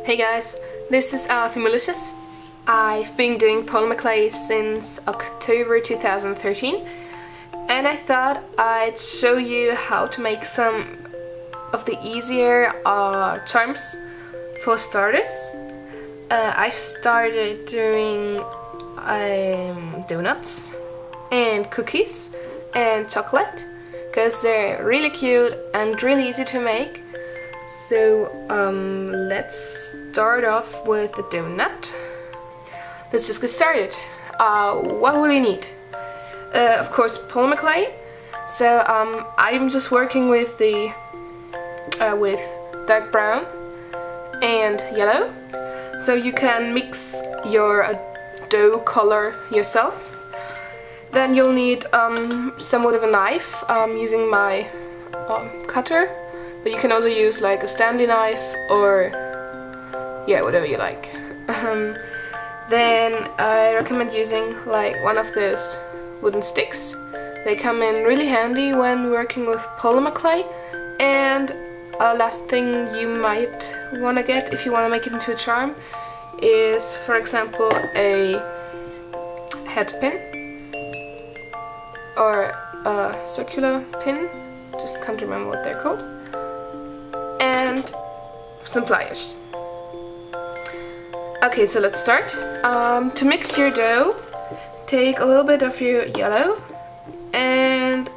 Hey guys, this is Fimulicious. I've been doing polymer clay since October 2013 and I thought I'd show you how to make some of the easier charms for starters. I've started doing donuts and cookies and chocolate because they're really cute and really easy to make. So let's start off with the donut. Let's just get started. What will we need? Of course, polymer clay. So I'm just working with the with dark brown and yellow. So you can mix your dough color yourself. Then you'll need somewhat of a knife. I'm using my cutter. But you can also use like a Stanley knife or yeah, whatever you like. Then I recommend using like one of those wooden sticks. They come in really handy when working with polymer clay. And last thing you might want to get if you want to make it into a charm is, for example, a head pin or a circular pin. Just can't remember what they're called. And some pliers. Okay, so let's start. To mix your dough, take a little bit of your yellow and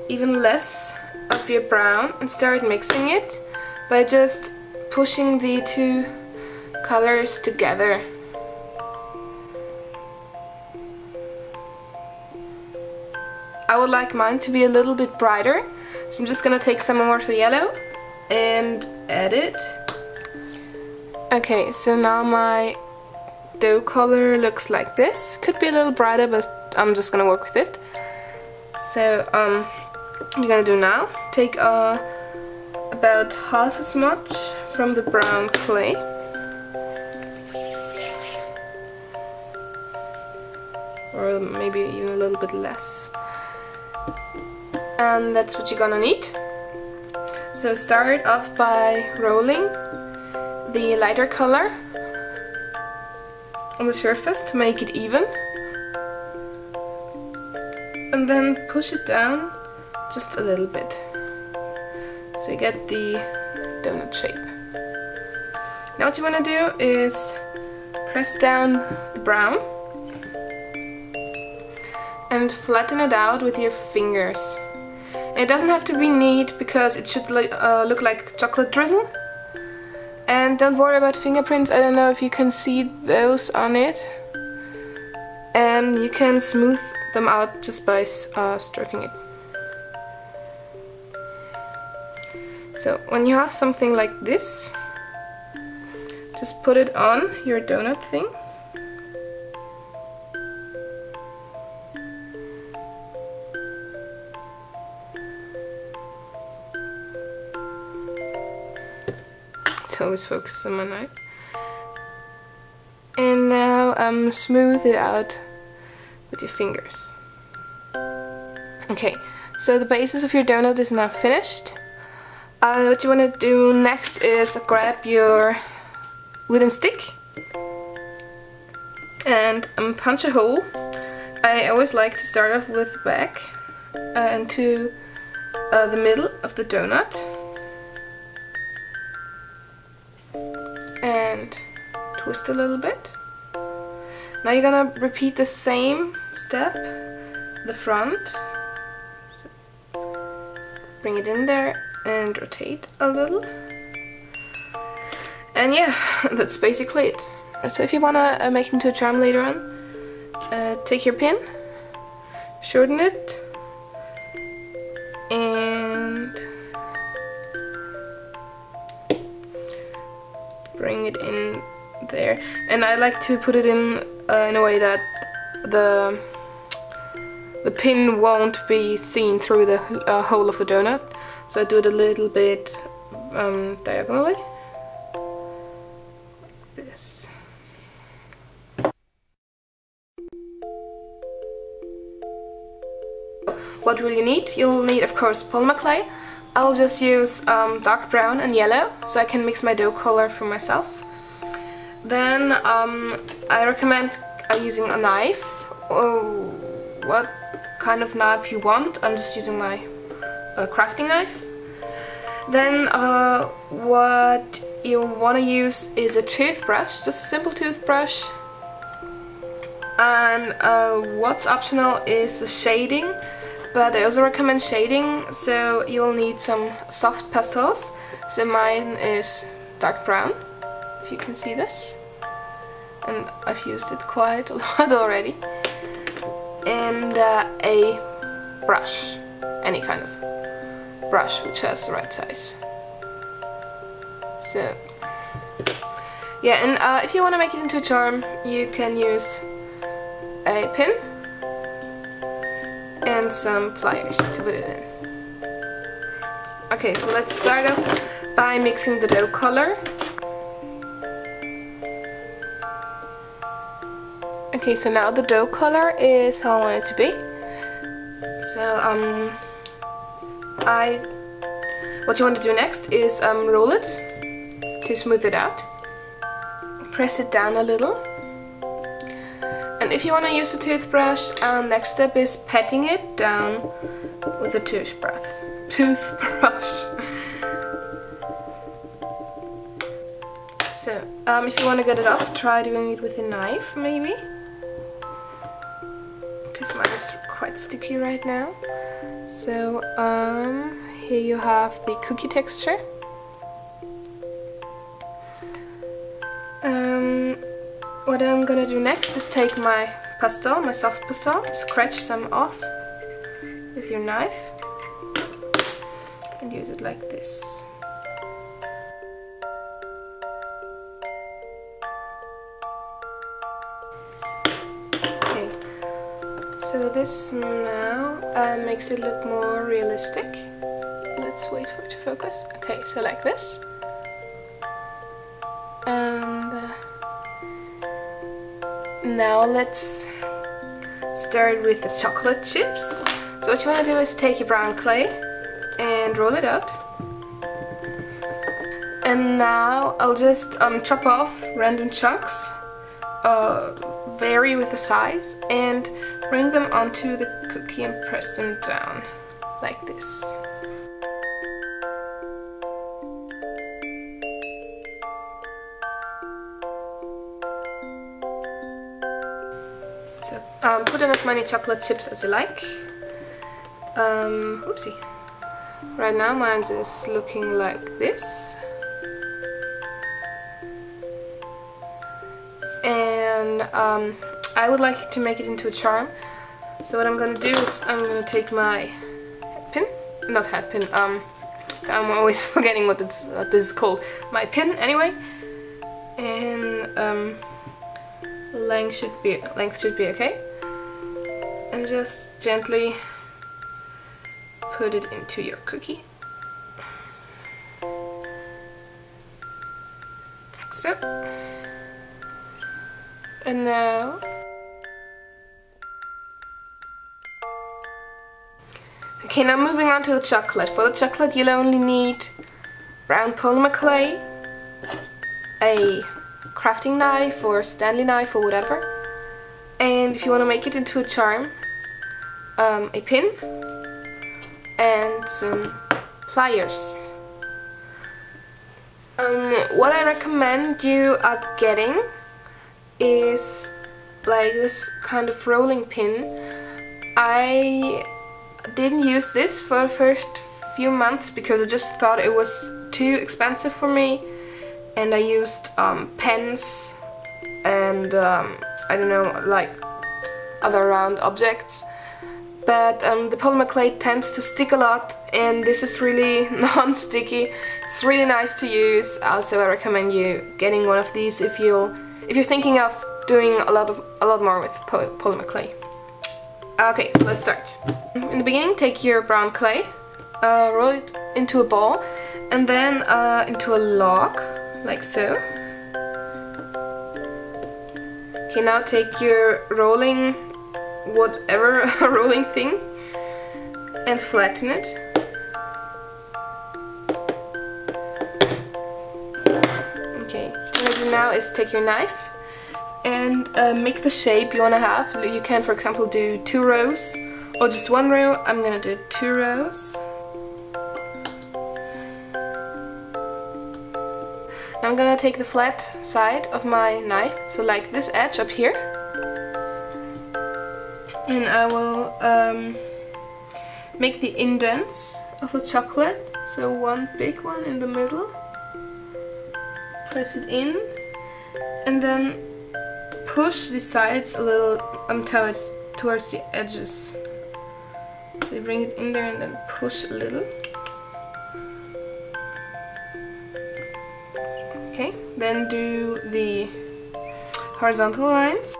even less of your brown and start mixing it by just pushing the two colors together. I would like mine to be a little bit brighter, so I'm just gonna take some more of the yellow and add it. Okay, so now my dough color looks like this. Could be a little brighter, but I'm just gonna work with it. So what you're gonna do now, take about half as much from the brown clay. Or maybe even a little bit less. And that's what you're gonna need. So start off by rolling the lighter color on the surface to make it even. And then push it down just a little bit. So you get the donut shape. Now what you want to do is press down the brown and flatten it out with your fingers. It doesn't have to be neat because it should look like chocolate drizzle. And don't worry about fingerprints, I don't know if you can see those on it. And you can smooth them out just by stroking it. So when you have something like this, just put it on your donut thing. To always focus on my knife. And now smooth it out with your fingers. Okay, so the basis of your donut is now finished. What you want to do next is grab your wooden stick and punch a hole. I always like to start off with the back into the middle of the donut. And twist a little bit. Now you're gonna repeat the same step, the front. So bring it in there and rotate a little. And yeah, that's basically it. So if you wanna make it into a charm later on, take your pin, shorten it, and bring it in there. And I like to put it in a way that the pin won't be seen through the hole of the donut. So I do it a little bit diagonally. Like this. What will you need? You'll need, of course, polymer clay. I'll just use dark brown and yellow so I can mix my dough color for myself. Then I recommend using a knife, or what kind of knife you want. I'm just using my crafting knife. Then what you want to use is a toothbrush, just a simple toothbrush. And what's optional is the shading, but I also recommend shading, so you'll need some soft pastels. So mine is dark brown, if you can see this, and I've used it quite a lot already. And a brush, any kind of brush which has the right size. So yeah, and if you want to make it into a charm, you can use a pin and some pliers to put it in. Okay, so let's start off by mixing the dough color. Okay, so now the dough color is how I want it to be. So what you want to do next is roll it to smooth it out. Press it down a little. And if you want to use a toothbrush, next step is patting it down with a toothbrush. So if you want to get it off, try doing it with a knife maybe, because mine is quite sticky right now. So here you have the cookie texture. What I'm gonna do next is take my pastel, my soft pastel, scratch some off with your knife and use it like this. Okay, so this now makes it look more realistic. Let's wait for it to focus. Okay, so like this. And now let's start with the chocolate chips. So what you want to do is take your brown clay and roll it out. And now I'll just chop off random chunks, vary with the size, and bring them onto the cookie and press them down like this. So put in as many chocolate chips as you like. Oopsie. Right now mine is looking like this. And I would like to make it into a charm. So what I'm gonna do is I'm gonna take my hat pin, not hat pin, I'm always forgetting what this is called. My pin anyway. And length should be okay, and just gently put it into your cookie, like so. And now okay, now moving on to the chocolate. For the chocolate you'll only need brown polymer clay, a crafting knife or Stanley knife or whatever, and if you want to make it into a charm, a pin and some pliers. What I recommend you are getting is like this kind of rolling pin. I didn't use this for the first few months because I just thought it was too expensive for me, and I used pens and I don't know, like other round objects, but the polymer clay tends to stick a lot, and this is really non-sticky. It's really nice to use. Also, I recommend you getting one of these if you're thinking of doing a lot more with polymer clay. Okay, so let's start. In the beginning, take your brown clay, roll it into a ball, and then into a log, like so. Okay, now take your rolling, whatever rolling thing, and flatten it. Okay, what you want to do now is take your knife and make the shape you want to have. You can, for example, do 2 rows or just 1 row. I'm gonna do 2 rows. Now I'm gonna take the flat side of my knife, so like this edge up here, and I will make the indents of the chocolate. So one big one in the middle, press it in, and then push the sides a little towards the edges. So you bring it in there and then push a little. Okay, then do the horizontal lines.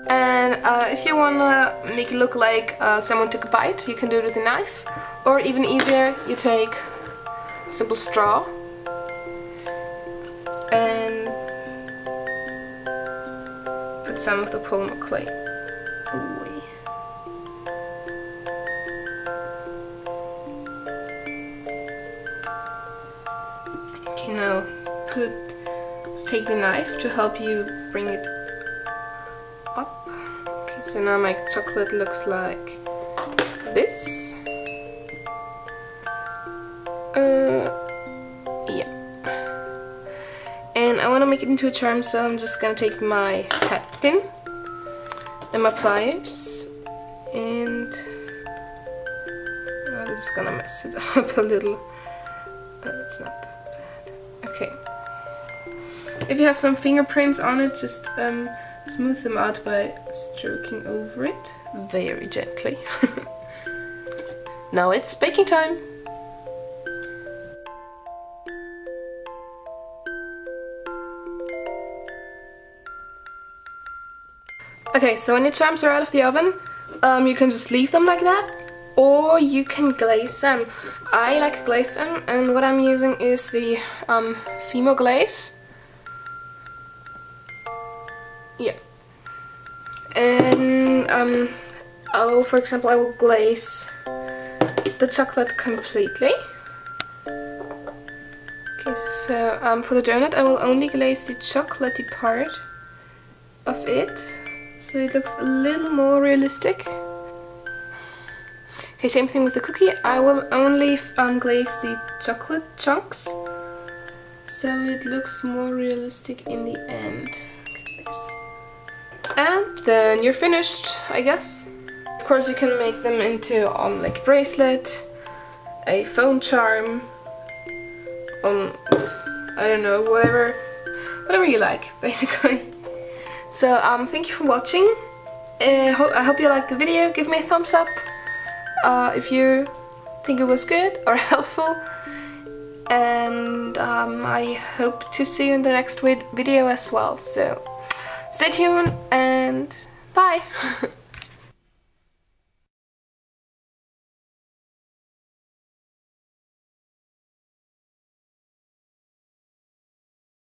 And if you want to make it look like someone took a bite, you can do it with a knife. Or even easier, you take a simple straw and put some of the polymer clay away. Okay, now take the knife to help you bring it up. Okay, so now my chocolate looks like this. Yeah. And I want to make it into a charm, so I'm just gonna take my hat pin and my pliers, and I'm just gonna mess it up a little. It's not that bad. Okay. If you have some fingerprints on it, just smooth them out by stroking over it very gently. Now it's baking time! Okay, so when your charms are out of the oven, you can just leave them like that, or you can glaze them. I like to glaze them, and what I'm using is the Fimo glaze. Yeah. And for example, I will glaze the chocolate completely. Okay, so for the donut, I will only glaze the chocolatey part of it, so it looks a little more realistic. Okay, same thing with the cookie. I will only glaze the chocolate chunks, so it looks more realistic in the end. Okay, and then you're finished, I guess. Of course, you can make them into like a bracelet, a phone charm, I don't know, whatever you like, basically. So thank you for watching. I hope you liked the video. Give me a thumbs up if you think it was good or helpful, and I hope to see you in the next video as well. So stay tuned and bye!